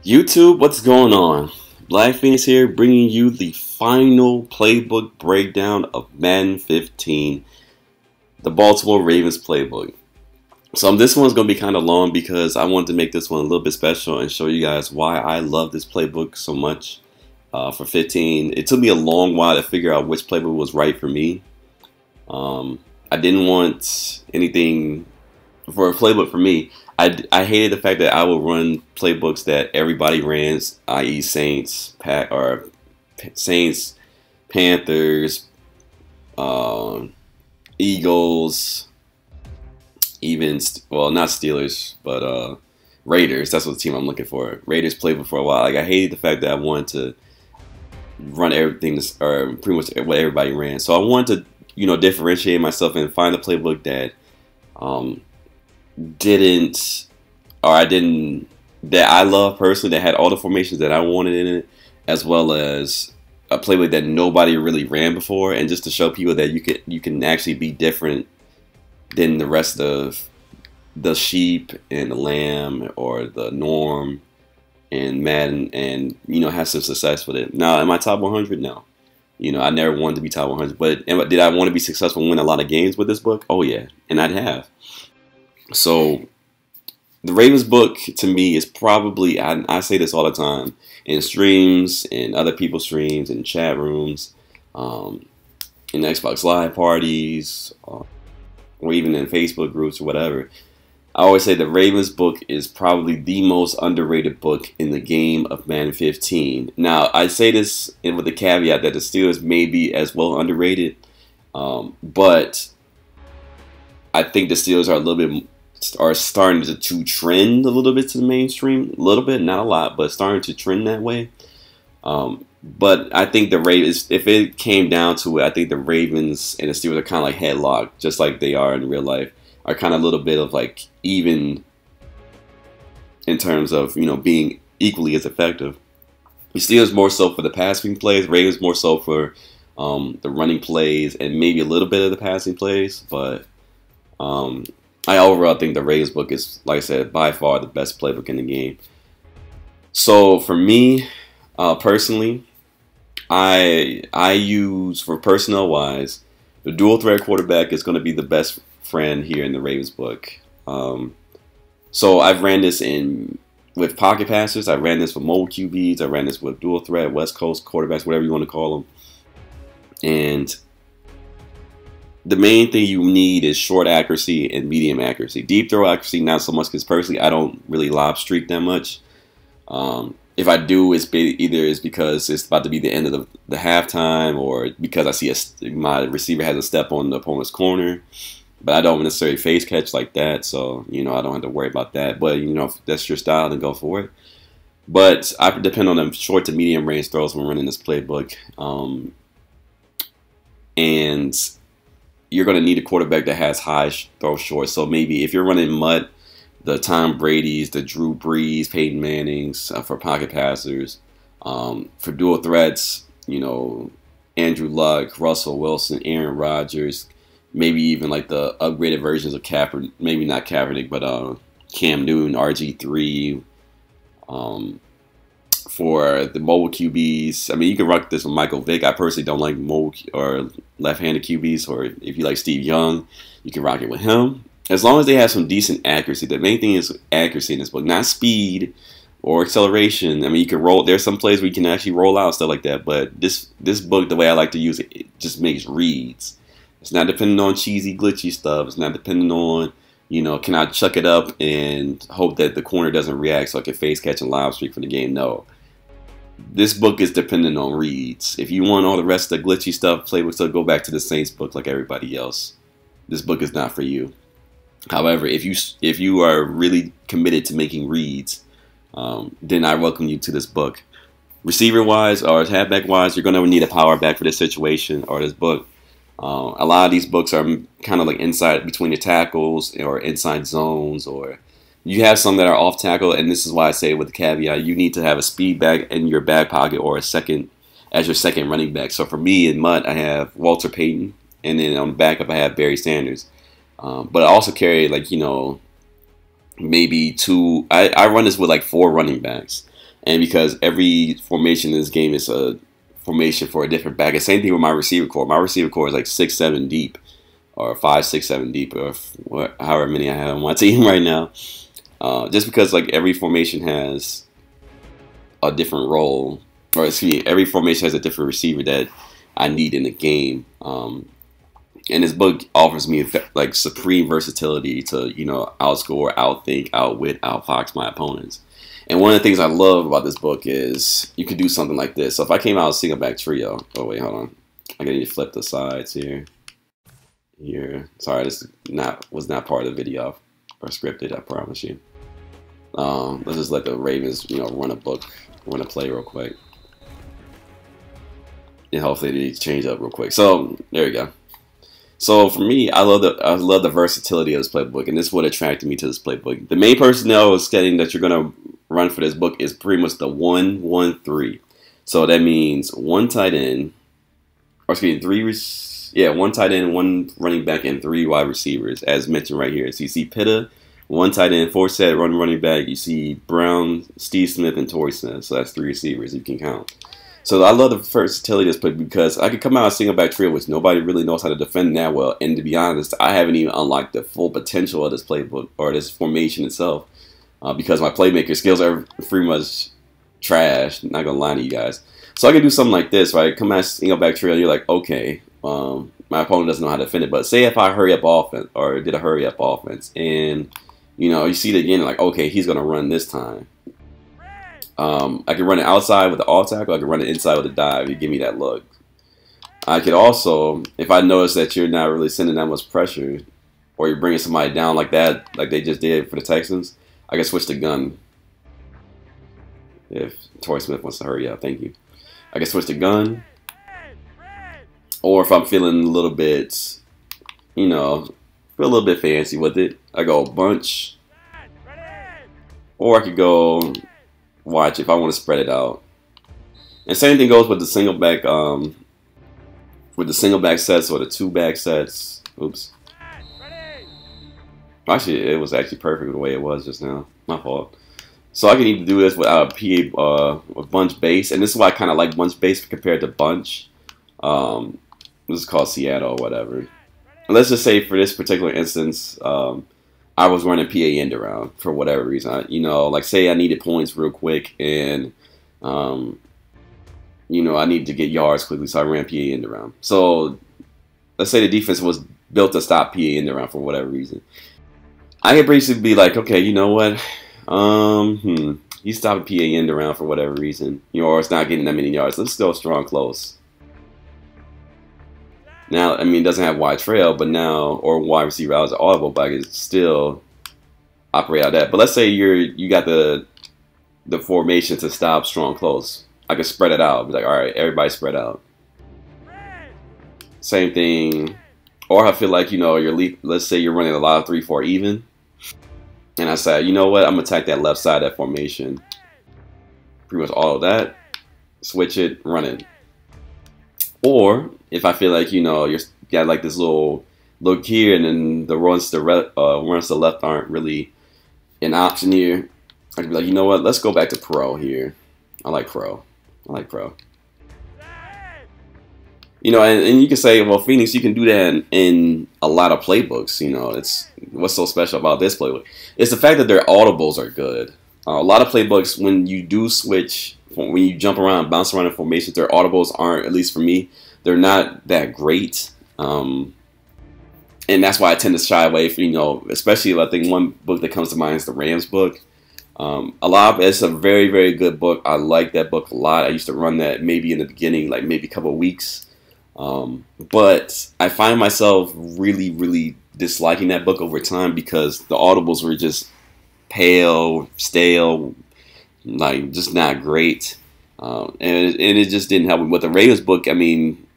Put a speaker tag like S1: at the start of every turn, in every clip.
S1: YouTube, what's going on? Black Phoenix here, bringing you the final playbook breakdown of Madden 15, the Baltimore Ravens playbook. So this one's going to be kind of long because I wanted to make this one a little bit special and show you guys why I love this playbook so much. For 15, it took me a long while to figure out which playbook was right for me. I didn't want anything for a playbook for me. I hated the fact that I would run playbooks that everybody ran, i.e. Saints, Panthers, Eagles, even well, not Steelers, but Raiders. That's what the team I'm looking for. Raiders playbook for a while. Like I hated the fact that I wanted to run everything, or pretty much what everybody ran. So I wanted to, differentiate myself and find a playbook that that I love personally, that had all the formations that I wanted in it, as well as a playbook that nobody really ran before, and just to show people that you can actually be different than the rest of the sheep and the lamb or the norm and Madden, and have some success with it. Now, am I top 100? No. I never wanted to be top 100, but did I want to be successful and win a lot of games with this book? Oh yeah, and I'd have. So the Ravens book to me is probably, I say this all the time in streams, in other people's streams, in chat rooms, in Xbox Live parties, or even in Facebook groups or whatever. I always say the Ravens book is probably the most underrated book in the game of Madden 15. Now, I say this with the caveat that the Steelers may be as well underrated, but I think the Steelers are starting to trend a little bit to the mainstream. A little bit, not a lot, but starting to trend that way. But I think the Ravens, if it came down to it, I think the Ravens and the Steelers are kind of like headlocked, just like they are in real life, are kind of a little bit of like even in terms of, being equally as effective. The Steelers more so for the passing plays, Ravens more so for the running plays and maybe a little bit of the passing plays. But I overall think the Ravens book is, like I said, by far the best playbook in the game. So for me, personally, I use, for personnel wise, the dual threat quarterback is going to be the best friend here in the Ravens book. So I've ran this with pocket passers. I ran this with mobile QBs. I ran this with dual threat, West Coast quarterbacks, whatever you want to call them. And the main thing you need is short accuracy and medium accuracy. Deep throw accuracy, not so much, because personally I don't really lob streak that much. If I do, it's because it's about to be the end of the halftime, or because I see my receiver has a step on the opponent's corner. But I don't necessarily face catch like that, so I don't have to worry about that. But if that's your style, then go for it. But I depend on the short to medium range throws when running this playbook, and you're going to need a quarterback that has high throw short. So maybe if you're running MUT, the Tom Brady's, the Drew Brees, Peyton Manning's for pocket passers, for dual threats, Andrew Luck, Russell Wilson, Aaron Rodgers, maybe even like the upgraded versions of Kaepernick, maybe not Kaepernick, but Cam Newton, RG3. For the mobile QBs, I mean, you can rock this with Michael Vick. I personally don't like mobile or left-handed QBs, or if you like Steve Young, you can rock it with him. As long as they have some decent accuracy. The main thing is accuracy in this book, not speed or acceleration. I mean, you can roll. There's some plays where you can actually roll out, stuff like that. But this book, the way I like to use it, it just makes reads. It's not dependent on cheesy, glitchy stuff. It's not dependent on, can I chuck it up and hope that the corner doesn't react so I can face catch and live streak for the game? No. This book is dependent on reads. If you want all the rest of the glitchy stuff, Playbooks, so go back to the Saints book like everybody else. This book is not for you. However, if you are really committed to making reads, then I welcome you to this book. Receiver-wise or halfback-wise, you're going to need a power back for this situation or this book. A lot of these books are kind of like inside between the tackles or inside zones, or you have some that are off tackle, and this is why I say with the caveat, you need to have a speed back in your back pocket or as your second running back. So for me in MUT, I have Walter Payton, and then on the backup I have Barry Sanders. But I also carry maybe two. I run this with like 4 running backs. And because every formation in this game is a formation for a different back. And same thing with my receiver core. My receiver core is like 6, 7 deep, or 5, 6, 7 deep, or however many I have on my team right now. Just because like every formation has a different role, or excuse me, every formation has a different receiver that I need in the game. And this book offers me like supreme versatility to, you know, outscore, outthink, outwit, outfox my opponents. And one of the things I love about this book is you could do something like this. So if I came out with single back trio, oh wait, hold on, I gotta need to flip the sides here. Sorry, this was not part of the video or scripted, I promise you. Let's just let the Ravens, you know, run a play real quick. And hopefully they change up real quick. So there you go. So for me, I love the versatility of this playbook, and this is what attracted me to this playbook. The main personnel setting that you're gonna run for this book is pretty much the 1-1-3. So that means one tight end, or excuse me, one tight end, one running back, and 3 wide receivers, as mentioned right here. So you see Pitta, one tight end, 4 set, running back. You see Brown, Steve Smith, and Torrey Smith. So that's 3 receivers you can count. So I love the versatility of this play because I could come out a single back trio, which nobody really knows how to defend that well. And to be honest, I haven't even unlocked the full potential of this playbook or this formation itself because my playmaker skills are pretty much trash. Not gonna lie to you guys. So I can do something like this, right? Come out a single back trio, and you're like, okay, my opponent doesn't know how to defend it. But say if I hurry up offense or did a hurry up offense, and you know you see it again, like okay, he's gonna run this time. I can run it outside with the all tackle. I can run it inside with a dive. You give me that look. I could also, if I notice that you're not really sending that much pressure, or you're bringing somebody down like that, like they just did for the Texans, I can switch the gun. If Torrey Smith wants to hurry up, thank you. I can switch the gun. Or if I'm feeling a little bit, you know, feel a little bit fancy with it, I go bunch. Or I could go watch if I want to spread it out. And same thing goes with the single back sets or the 2 back sets. Oops. Actually, it was actually perfect the way it was just now. My fault. So I can even do this without a bunch base, and this is why I kind of like bunch base compared to bunch. This is called Seattle or whatever. And let's just say for this particular instance, I was running PA end around for whatever reason. You know, like say I needed points real quick and, you know, I needed to get yards quickly, so I ran PA end around. So let's say the defense was built to stop PA end around for whatever reason. I could basically be like, okay, you know what? He's stopping PA end around for whatever reason, you know, or it's not getting that many yards. Let's go strong close. Now, I mean, it doesn't have wide trail, but now, or wide receiver out as an audible, but I can still operate out that. But let's say you got the formation to stop strong close. I can spread it out. Be like, all right, everybody spread out. Same thing. Or I feel like, you know, let's say you're running a lot of 3-4 even. And I say, you know what, I'm going to attack that left side of that formation. Pretty much all of that. Switch it, run it. Or if I feel like, you know, you got like this little look here, and then the runs to the left aren't really an option here, I could be like, you know what, let's go back to pro here. I like pro. You know, and you can say, well, Phoenix, you can do that in a lot of playbooks. You know, it's what's so special about this playbook. It's the fact that their audibles are good. A lot of playbooks, when you do switch, when you jump around, bounce around in formations, their audibles aren't, at least for me, they're not that great. And that's why I tend to shy away from, you know, especially I think one book that comes to mind is the Rams book. It's a very, very good book. I like that book a lot. I used to run that maybe in the beginning, like maybe a couple of weeks. But I find myself really, really disliking that book over time because the audibles were just pale, stale, like just not great. And it just didn't help me. With the Ravens book, I mean,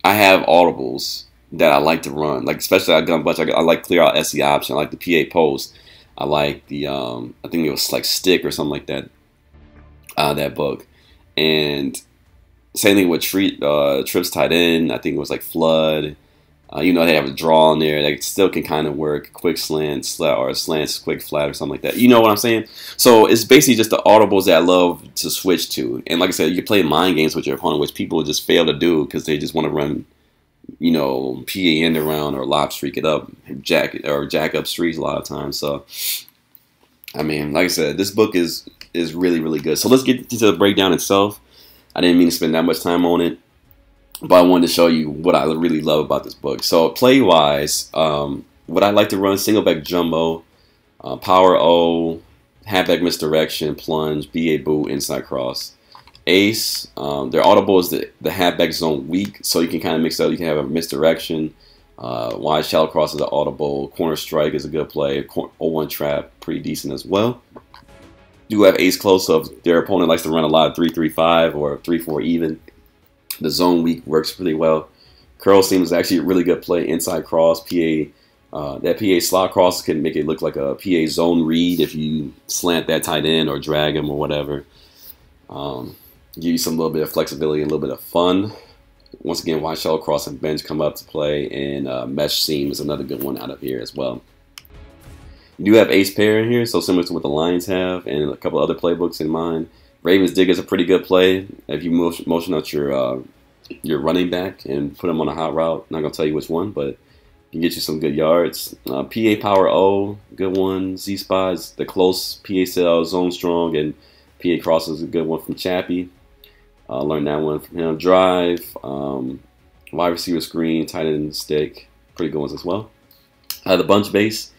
S1: I have audibles that I like to run, like especially at Gun Bunch. I like clear out SE option. I like the PA post. I like the I think it was like stick or something like that. That book, and same thing with trips tight end. I think it was like flood. You know, they have a draw in there that still can kind of work. Quick slant, or slants, quick flat, or something like that. You know what I'm saying? So it's basically just the audibles that I love to switch to. And like I said, you can play mind games with your opponent, which people just fail to do because they just want to run, you know, PA end around or lob streak it up, jack up streaks a lot of times. So, I mean, like I said, this book is really, really good. So let's get to the breakdown itself. I didn't mean to spend that much time on it, but I wanted to show you what I really love about this book. So play-wise, what I like to run, single back jumbo, power O, halfback misdirection, plunge, BA boot, inside cross. Ace, their audible is the halfback zone weak, so you can kind of mix it up. You can have a misdirection, wide shallow cross is an audible, corner strike is a good play, 0-1 trap, pretty decent as well. You have ace close, so if their opponent likes to run a lot of 3-3-5 or 3-4 even, the zone weak works really well. Curl seam is actually a really good play. Inside cross, PA, that PA slot cross can make it look like a PA zone read if you slant that tight end or drag him or whatever. Give you some little bit of flexibility and a little bit of fun. Once again, wide shallow cross and bench come up to play, and mesh seam is another good one out of here as well. You do have ace pair in here, so similar to what the Lions have, and a couple other playbooks in mind. Ravens dig is a pretty good play if you motion out your running back and put him on a hot route. Not gonna tell you which one, but can get you some good yards. PA power O, good one. Z spot is the close PA cell, zone strong, and PA cross is a good one from Chappie. Learned that one from him. Drive, wide receiver screen, tight end stick, pretty good ones as well. The bunch base.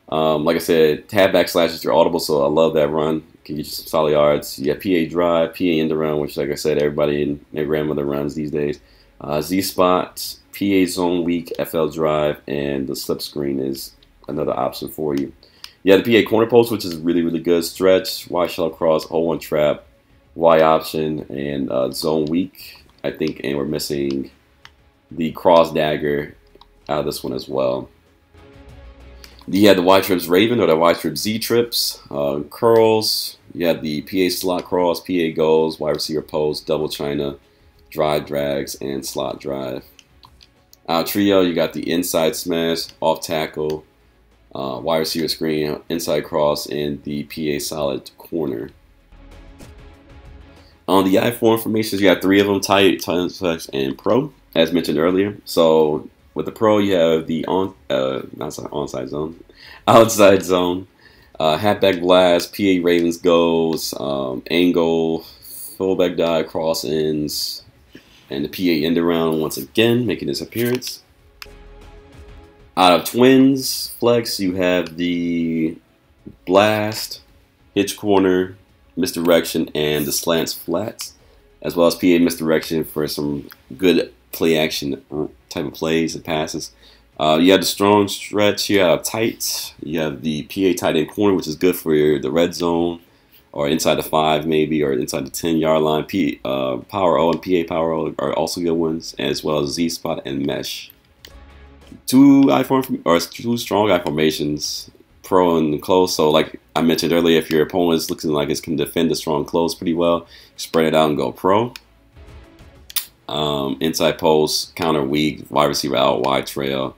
S1: Like I said, halfback slash is your audible, so I love that run. Can get you some solid yards. You have PA drive, PA end around, which, like I said, everybody and their grandmother runs these days. Z spot, PA zone weak, FL drive, and the slip screen is another option for you. You have the PA corner post, which is really, really good. Stretch, wide shallow cross, 0-1 trap, Y option, and zone weak, I think. And we're missing the cross dagger out of this one as well. You have the Y trips Raven or the Y trip Z trips, curls. You have the PA slot cross, PA goals, wide receiver post, double China, drive drags, and slot drive. Trio, you got the inside smash, off tackle, wide receiver screen, inside cross, and the PA solid corner. On the I4 formations, you got 3 of them: tight, flex, and pro, as mentioned earlier. So with the pro, you have the outside zone, halfback blast, PA Ravens goes, angle, fullback dive, cross ends, and the PA end around once again, making his appearance. Out of twins flex, you have the blast, hitch corner, misdirection, and the slants flats, as well as PA misdirection for some good play action type of plays and passes. You have the strong stretch, you have tight, you have the PA tight end corner, which is good for the red zone or inside the 5 maybe, or inside the 10-yard line. Power O and PA Power O are also good ones, as well as Z spot and mesh. Two strong I formations, pro and close. So like I mentioned earlier, if your opponent is looking like it can defend the strong close pretty well, spread it out and go pro. Inside post, counter weak, wide receiver out, wide trail.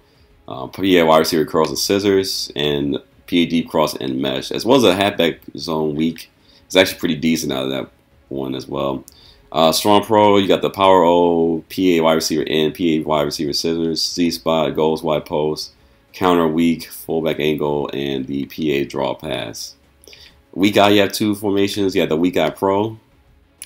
S1: PA wide receiver curls and scissors, and PA deep cross and mesh, as well as a halfback zone weak. It's actually pretty decent out of that one as well. Strong pro, you got the power O, PA wide receiver in, PA wide receiver scissors, Z spot, goes wide post, counter weak, fullback angle, and the PA draw pass. Weak eye, you have 2 formations. You have the weak eye pro,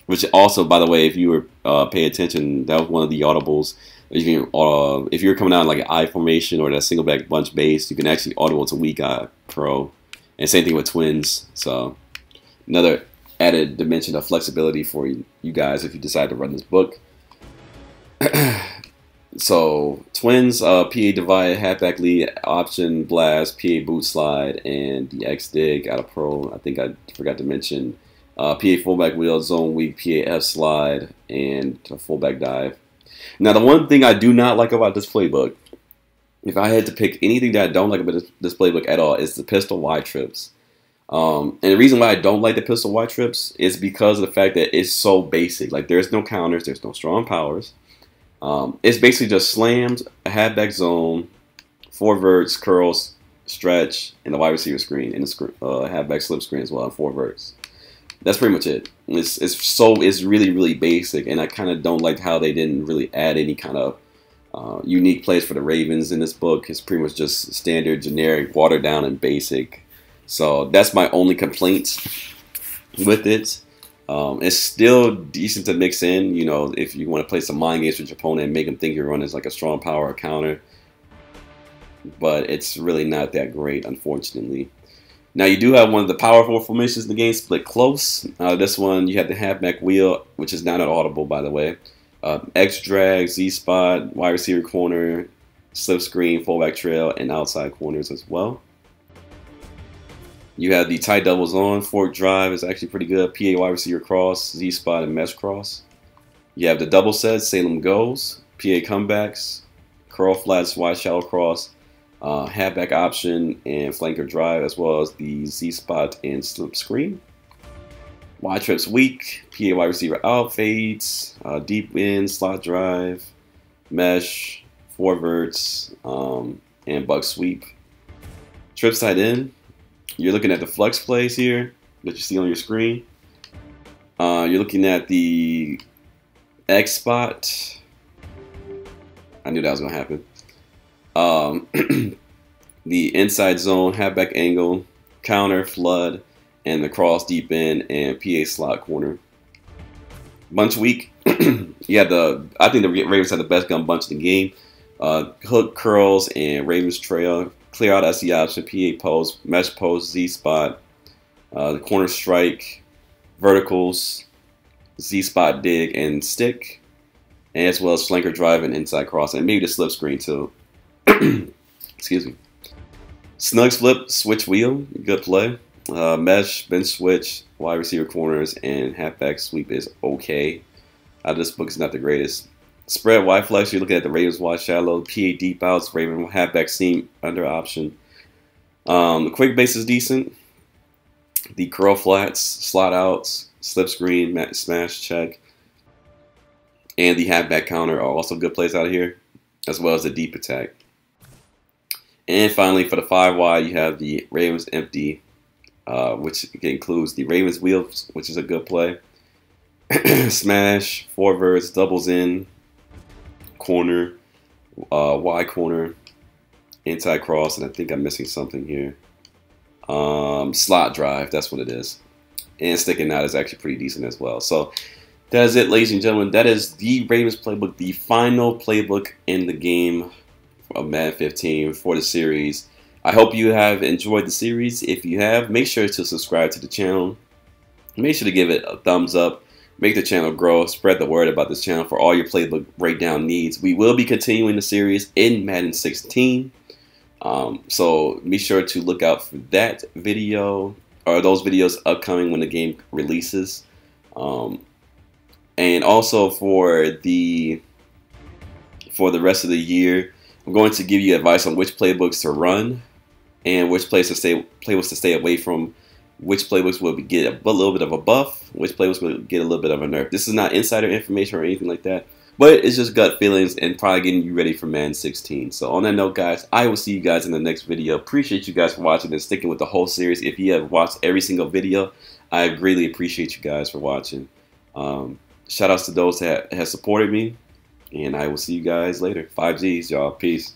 S1: which also, by the way, if you were pay attention, that was one of the audibles. You can, if you're coming out in like an I formation or that single back bunch base, you can actually audible to weak eye pro, and same thing with twins. So another added dimension of flexibility for you guys if you decide to run this book. So twins, PA divide, halfback lead, option blast, PA boot slide, and the X dig out of pro. I think I forgot to mention PA fullback wheel, zone weak, PA F slide, and a fullback dive. Now the one thing I do not like about this playbook, if I had to pick anything that I don't like about this playbook at all, is the pistol wide trips. And the reason why I don't like the pistol wide trips is because of the fact that it's so basic. Like, there's no counters, there's no strong powers. It's basically just slams, a halfback zone, four verts, curls, stretch, and the wide receiver screen, and the halfback slip screen as well, and four verts. That's pretty much it. It's really basic, and I kind of don't like how they didn't really add any kind of unique plays for the Ravens in this book. It's pretty much just standard, generic, watered down, and basic. So that's my only complaint with it. It's still decent to mix in, you know, if you want to play some mind games with your opponent and make them think you're running as like a strong power or counter. But it's really not that great, unfortunately. Now, you do have one of the powerful formations in the game, split close. This one, you have the halfback wheel, which is not an audible, by the way. X drag, Z spot, wide receiver corner, slip screen, fullback trail, and outside corners as well. You have the tight doubles on, fork drive is actually pretty good. PA wide receiver cross, Z spot, and mesh cross. You have the double sets, Salem goes, PA comebacks, curl flats, wide shallow cross, halfback option, and flanker drive, as well as the Z spot and slip screen. Wide trips weak, PA wide receiver out fades, deep in, slot drive, mesh, four verts, and bug sweep. Trips tight end. You're looking at the flex plays here that you see on your screen. You're looking at the X spot. I knew that was going to happen. The inside zone, halfback angle, counter, flood, and the cross deep in and PA slot corner. Bunch weak. I think the Ravens had the best gun bunch in the game. Hook, curls, and Ravens trail. Clear out SE option, PA post, mesh post, Z spot, the corner strike, verticals, Z spot dig and stick, and as well as flanker drive and inside cross, and maybe the slip screen too. Excuse me. Snug flip, switch wheel, good play. Mesh, bench switch, wide receiver corners, and halfback sweep is okay. This book is not the greatest. Spread wide flex, you're looking at the Ravens wide shallow, PA deep outs, Raven halfback seam under option. The quick base is decent. The curl flats, slot outs, slip screen, smash check, and the halfback counter are also good plays out here, as well as the deep attack. And finally, for the 5 wide, you have the Ravens empty, which includes the Ravens wheel, which is a good play. Smash, four verts, doubles in, corner, wide corner, inside cross, and I think I'm missing something here. Slot drive, that's what it is. And sticking out is actually pretty decent as well. So that is it, ladies and gentlemen. That is the Ravens playbook, the final playbook in the game of Madden 15 for the series. I hope you have enjoyed the series. If you have, make sure to subscribe to the channel. Make sure to give it a thumbs up. Make the channel grow. Spread the word about this channel for all your playbook breakdown needs. We will be continuing the series in Madden 16. So be sure to look out for that video or those videos upcoming when the game releases. And also for the rest of the year, I'm going to give you advice on which playbooks to run and which playbooks to stay away from. Which playbooks will get a little bit of a buff, which playbooks will get a little bit of a nerf. This is not insider information or anything like that, but it's just gut feelings and probably getting you ready for Madden 16. So on that note, guys, I will see you guys in the next video. Appreciate you guys for watching and sticking with the whole series. If you have watched every single video, I greatly appreciate you guys for watching. Shout outs to those that have supported me, and I will see you guys later. 5Gs, y'all. Peace.